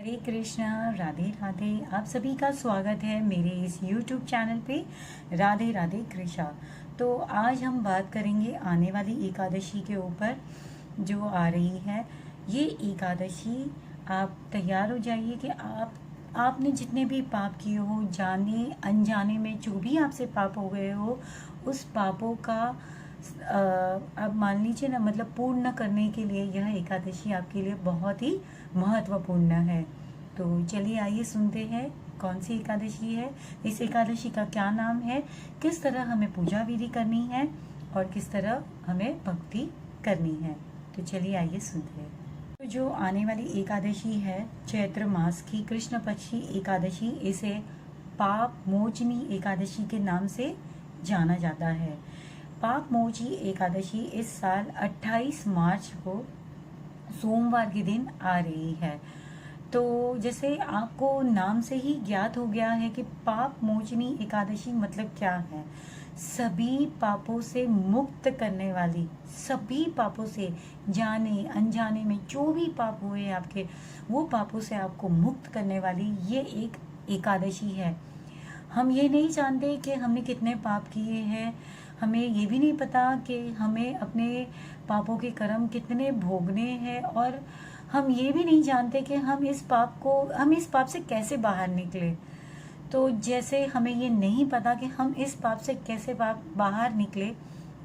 हरे कृष्णा, राधे राधे। आप सभी का स्वागत है मेरे इस YouTube चैनल पे राधे राधे कृष्णा। तो आज हम बात करेंगे आने वाली एकादशी के ऊपर जो आ रही है। ये एकादशी आप तैयार हो जाइए कि आपने जितने भी पाप किए हो, जाने अनजाने में जो भी आपसे पाप हो गए हो, उस पापों का आप मान लीजिए ना, मतलब पूर्ण करने के लिए यह एकादशी आपके लिए बहुत ही महत्वपूर्ण है। तो चलिए आइए सुनते हैं कौन सी एकादशी है, इस एकादशी का क्या नाम है, किस तरह हमें पूजा विधि करनी है और किस तरह हमें भक्ति करनी है। तो चलिए आइए सुनते हैं। तो जो आने वाली एकादशी है, चैत्र मास की कृष्ण पक्ष की एकादशी, इसे पाप मोचनी एकादशी के नाम से जाना जाता है। पाप मोची एकादशी इस साल 28 मार्च को सोमवार के दिन आ रही है। तो जैसे आपको नाम से ही ज्ञात हो गया है कि पाप मोचनी एकादशी मतलब क्या है। सभी पापों से मुक्त करने वाली, सभी पापों से, जाने अनजाने में जो भी पाप हुए आपके, वो पापों से आपको मुक्त करने वाली ये एक एकादशी है। हम ये नहीं जानते कि हमने कितने पाप किए हैं, हमें ये भी नहीं पता कि हमें अपने पापों के कर्म कितने भोगने हैं, और हम ये भी नहीं जानते कि हम इस पाप से कैसे बाहर निकले। तो जैसे हमें ये नहीं पता कि हम इस पाप से कैसे बाहर निकले,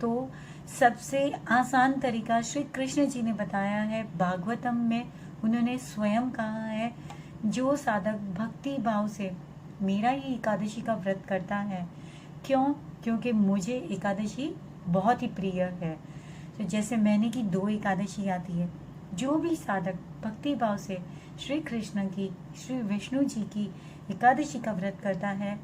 तो सबसे आसान तरीका श्री कृष्ण जी ने बताया है भागवतम में। उन्होंने स्वयं कहा है, जो साधक भक्ति भाव से मेरा ये एकादशी का व्रत करता है, क्यों? क्योंकि मुझे एकादशी बहुत ही प्रिय है। तो जैसे मैंने की 2 एकादशी आती है, जो भी साधक भक्ति भाव से श्री कृष्ण की, श्री विष्णु जी की एकादशी का व्रत करता है,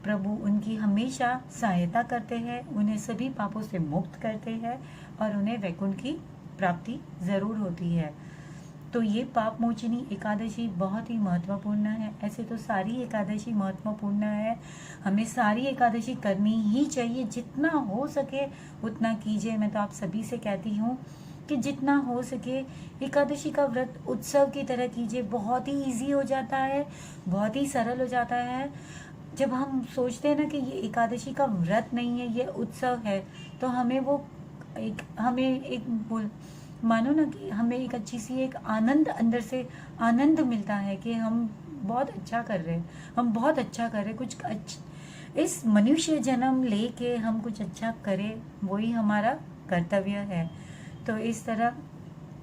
प्रभु उनकी हमेशा सहायता करते हैं, उन्हें सभी पापों से मुक्त करते हैं और उन्हें वैकुंठ की प्राप्ति जरूर होती है। तो ये पाप मोचनी एकादशी बहुत ही महत्वपूर्ण है। ऐसे तो सारी एकादशी महत्वपूर्ण है, हमें सारी एकादशी करनी ही चाहिए। जितना हो सके उतना कीजिए। मैं तो आप सभी से कहती हूँ कि जितना हो सके एकादशी का व्रत उत्सव की तरह कीजिए। बहुत ही इजी हो जाता है, बहुत ही सरल हो जाता है। जब हम सोचते हैं ना कि ये एकादशी का व्रत नहीं है, ये उत्सव है, तो हमें एक मानो ना कि हमें एक अच्छी सी एक आनंद, अंदर से आनंद मिलता है कि हम बहुत अच्छा कर रहे हैं, हम बहुत अच्छा कर रहे हैं, कुछ इस मनुष्य जन्म लेके हम कुछ अच्छा करें, वही हमारा कर्तव्य है। तो इस तरह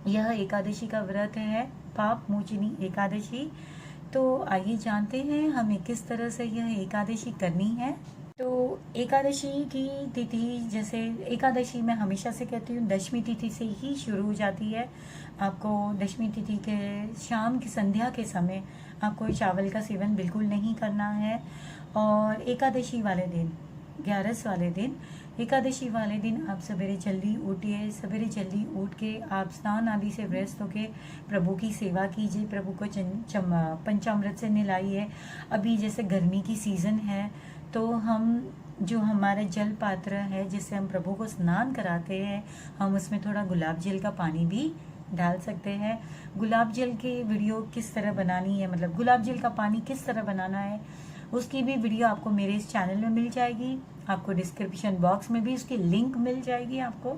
यह एकादशी का व्रत है, पाप मोचनी एकादशी। तो आइए जानते हैं हमें किस तरह से यह एकादशी करनी है। तो एकादशी की तिथि, जैसे एकादशी मैं हमेशा से कहती हूँ, दशमी तिथि से ही शुरू हो जाती है। आपको दशमी तिथि के शाम की संध्या के समय आपको चावल का सेवन बिल्कुल नहीं करना है। और एकादशी वाले दिन, 11 वाले दिन, एकादशी वाले दिन आप सवेरे जल्दी उठिए। सवेरे जल्दी उठ के आप स्नान आदि से व्यस्त होके प्रभु की सेवा कीजिए, प्रभु को पंचामृत से नहलाइए। अभी जैसे गर्मी की सीज़न है, तो हम जो हमारा जल पात्र है जिससे हम प्रभु को स्नान कराते हैं, हम उसमें थोड़ा गुलाब जल का पानी भी डाल सकते हैं। गुलाब जल की वीडियो किस तरह बनानी है, मतलब गुलाब जल का पानी किस तरह बनाना है, उसकी भी वीडियो आपको मेरे इस चैनल में मिल जाएगी। आपको डिस्क्रिप्शन बॉक्स में भी उसकी लिंक मिल जाएगी आपको।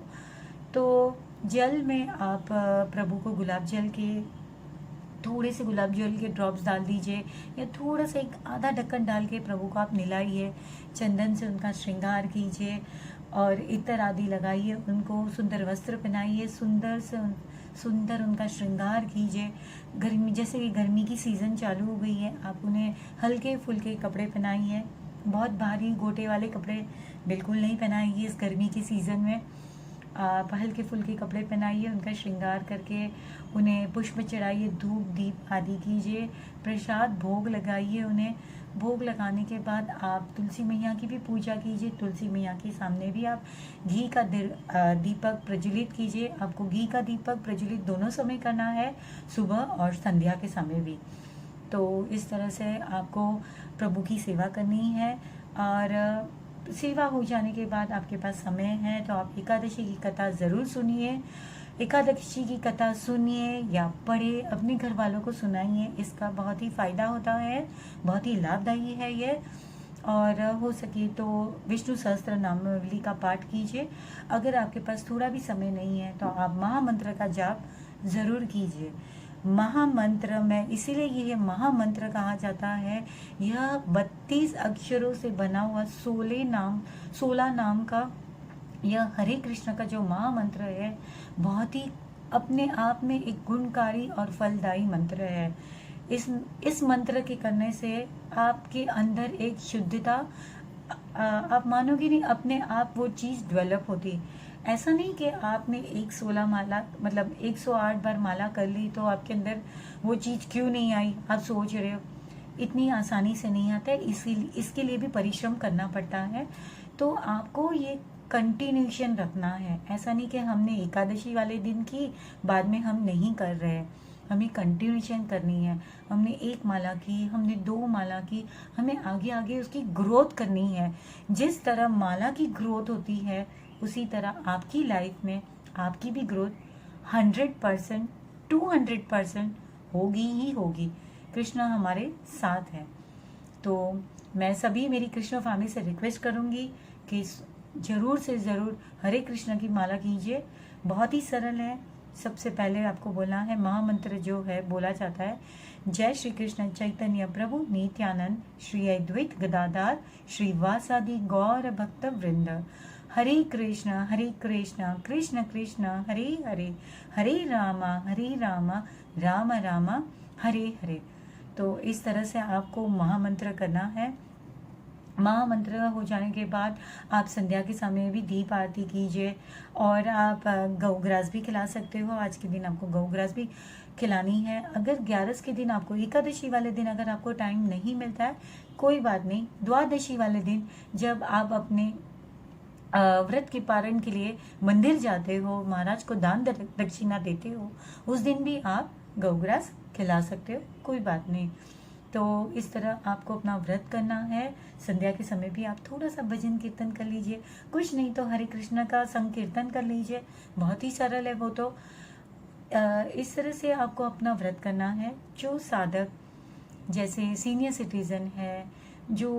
तो जल में आप प्रभु को गुलाब जल के थोड़े से गुलाब जल के ड्रॉप्स डाल दीजिए, या थोड़ा सा एक आधा ढक्कन डाल के प्रभु को आप नहलाइए। चंदन से उनका श्रृंगार कीजिए और इत्र आदि लगाइए, उनको सुंदर वस्त्र पहनाइए, सुंदर उनका श्रृंगार कीजिए। जैसे कि गर्मी की सीज़न चालू हो गई है, आप उन्हें हल्के फुल्के कपड़े पहनाइए। बहुत भारी गोटे वाले कपड़े बिल्कुल नहीं पहनाइए इस गर्मी की सीज़न में। आप हल्के फुल्के कपड़े पहनाइए, उनका श्रृंगार करके उन्हें पुष्प चढ़ाइए, धूप दीप आदि कीजिए, प्रसाद भोग लगाइए उन्हें। भोग लगाने के बाद आप तुलसी मैया की भी पूजा कीजिए। तुलसी मैया के सामने भी आप घी का दीपक प्रज्वलित कीजिए। आपको घी का दीपक प्रज्वलित दोनों समय करना है, सुबह और संध्या के समय भी। तो इस तरह से आपको प्रभु की सेवा करनी है। और सेवा हो जाने के बाद आपके पास समय है तो आप एकादशी की कथा ज़रूर सुनिए। एकादशी की कथा सुनिए या पढ़े, अपने घर वालों को सुनाइए, इसका बहुत ही फायदा होता है, बहुत ही लाभदायी है ये। और हो सके तो विष्णु सहस्त्र नामावली का पाठ कीजिए। अगर आपके पास थोड़ा भी समय नहीं है तो आप महामंत्र का जाप जरूर कीजिए। महामंत्र में इसीलिए ये महामंत्र कहा जाता है, यह 32 अक्षरों से बना हुआ 16 नाम का यह हरे कृष्ण का जो महामंत्र है, बहुत ही अपने आप में एक गुणकारी और फलदायी मंत्र है। इस मंत्र के करने से आपके अंदर एक शुद्धता, आप मानोगे नहीं, अपने आप वो चीज़ डेवलप होती। ऐसा नहीं कि आपने 116 माला मतलब 108 बार माला कर ली तो आपके अंदर वो चीज़ क्यों नहीं आई, आप सोच रहे हो। इतनी आसानी से नहीं आता है, इसीलिए इसके लिए भी परिश्रम करना पड़ता है। तो आपको ये कंटिन्यूशन रखना है। ऐसा नहीं कि हमने एकादशी वाले दिन की, बाद में हम नहीं कर रहे। हमें कंटिन्यूशन करनी है। हमने 1 माला की, हमने 2 माला की, हमें आगे आगे उसकी ग्रोथ करनी है। जिस तरह माला की ग्रोथ होती है, उसी तरह आपकी लाइफ में आपकी भी ग्रोथ 100%, 200% होगी ही होगी। कृष्ण हमारे साथ है। तो मैं सभी मेरी कृष्ण फैमिली से रिक्वेस्ट करूंगी कि ज़रूर से ज़रूर हरे कृष्ण की माला कीजिए। बहुत ही सरल है। सबसे पहले आपको बोलना है, महामंत्र जो है बोला जाता है, जय श्री कृष्ण चैतन्य प्रभु नित्यानंद श्री अद्वैत गदाधार श्रीवासादि गौर भक्त वृंद, हरे कृष्ण कृष्ण कृष्ण हरे हरे, हरे रामा राम रामा हरे हरे। तो इस तरह से आपको महामंत्र करना है। महामंत्र हो जाने के बाद आप संध्या के समय भी दीप आरती कीजिए और आप गौग्रास भी खिला सकते हो। आज के दिन आपको गौग्रास भी खिलानी है। अगर 11 के दिन आपको, एकादशी वाले दिन अगर आपको टाइम नहीं मिलता है, कोई बात नहीं, द्वादशी वाले दिन जब आप अपने व्रत के पारण के लिए मंदिर जाते हो, महाराज को दान दक्षिणा देते हो, उस दिन भी आप गौग्रास खिला सकते हो, कोई बात नहीं। तो इस तरह आपको अपना व्रत करना है। संध्या के समय भी आप थोड़ा सा भजन कीर्तन कर लीजिए, कुछ नहीं तो हरे कृष्ण का संकीर्तन कर लीजिए, बहुत ही सरल है वो तो। इस तरह से आपको अपना व्रत करना है। जो साधक जैसे सीनियर सिटीजन है, जो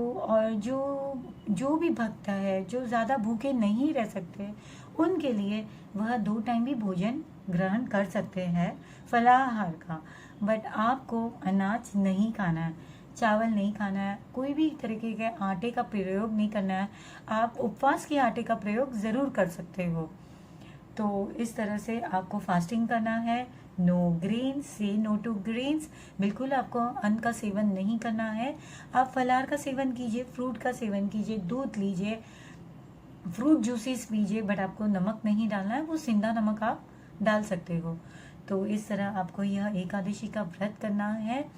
भी भक्त है, जो ज़्यादा भूखे नहीं रह सकते, उनके लिए वह 2 टाइम भी भोजन ग्रहण कर सकते हैं फलाहार का। बट आपको अनाज नहीं खाना है, चावल नहीं खाना है, कोई भी तरीके के आटे का प्रयोग नहीं करना है। आप उपवास के आटे का प्रयोग ज़रूर कर सकते हो। तो इस तरह से आपको फास्टिंग करना है। नो ग्रेन्स, से नो टू ग्रेन्स, बिल्कुल आपको अन्न का सेवन नहीं करना है। आप फलाहार का सेवन कीजिए, फ्रूट का सेवन कीजिए, दूध लीजिए, फ्रूट जूसेस पीजिए, बट आपको नमक नहीं डालना है, वो सिंधा नमक आप डाल सकते हो। तो इस तरह आपको यह एकादशी का व्रत करना है।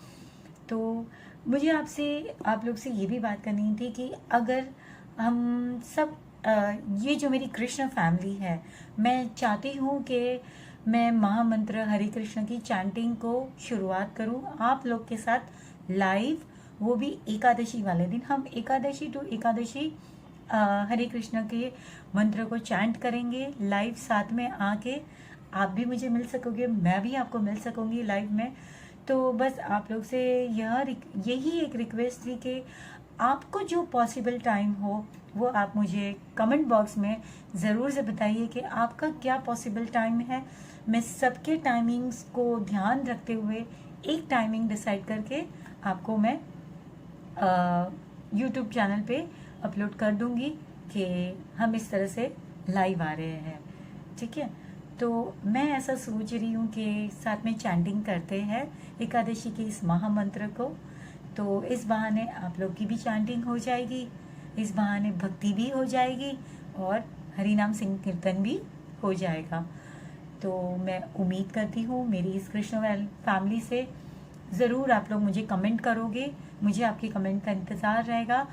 तो मुझे आप लोग से ये भी बात करनी थी कि अगर हम सब ये जो मेरी कृष्ण फैमिली है, मैं चाहती हूँ कि मैं महामंत्र हरे कृष्ण की चैंटिंग को शुरुआत करूँ आप लोग के साथ लाइव, वो भी एकादशी वाले दिन। हम एकादशी टू एकादशी हरे कृष्ण के मंत्र को चैंट करेंगे लाइव, साथ में आके आप भी मुझे मिल सकोगे, मैं भी आपको मिल सकूंगी लाइव में। तो बस आप लोग से यही एक रिक्वेस्ट थी कि आपको जो पॉसिबल टाइम हो वो आप मुझे कमेंट बॉक्स में ज़रूर से बताइए कि आपका क्या पॉसिबल टाइम है। मैं सबके टाइमिंग्स को ध्यान रखते हुए एक टाइमिंग डिसाइड करके आपको मैं यूट्यूब चैनल पे अपलोड कर दूंगी कि हम इस तरह से लाइव आ रहे हैं, ठीक है। तो मैं ऐसा सोच रही हूँ कि साथ में चैंटिंग करते हैं एकादशी के इस महामंत्र को। तो इस बहाने आप लोग की भी चैंटिंग हो जाएगी, इस बहाने भक्ति भी हो जाएगी और हरिनाम संकीर्तन भी हो जाएगा। तो मैं उम्मीद करती हूँ मेरी इस कृष्ण फैमिली से ज़रूर आप लोग मुझे कमेंट करोगे, मुझे आपके कमेंट का इंतज़ार रहेगा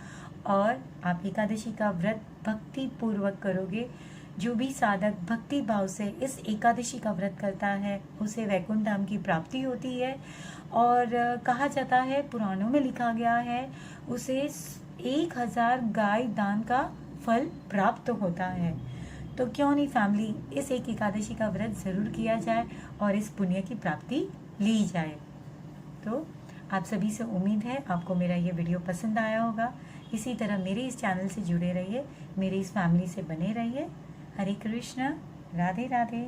और आप एकादशी का व्रत भक्ति पूर्वक करोगे। जो भी साधक भक्ति भाव से इस एकादशी का व्रत करता है उसे वैकुंठ धाम की प्राप्ति होती है। और कहा जाता है, पुराणों में लिखा गया है, उसे 1000 गाय दान का फल प्राप्त होता है। तो क्यों नहीं फैमिली, इस एक एकादशी का व्रत ज़रूर किया जाए और इस पुण्य की प्राप्ति ली जाए। तो आप सभी से उम्मीद है आपको मेरा ये वीडियो पसंद आया होगा। इसी तरह मेरे इस चैनल से जुड़े रहिए, मेरी इस फैमिली से बने रहिए। हरे कृष्ण, राधे राधे।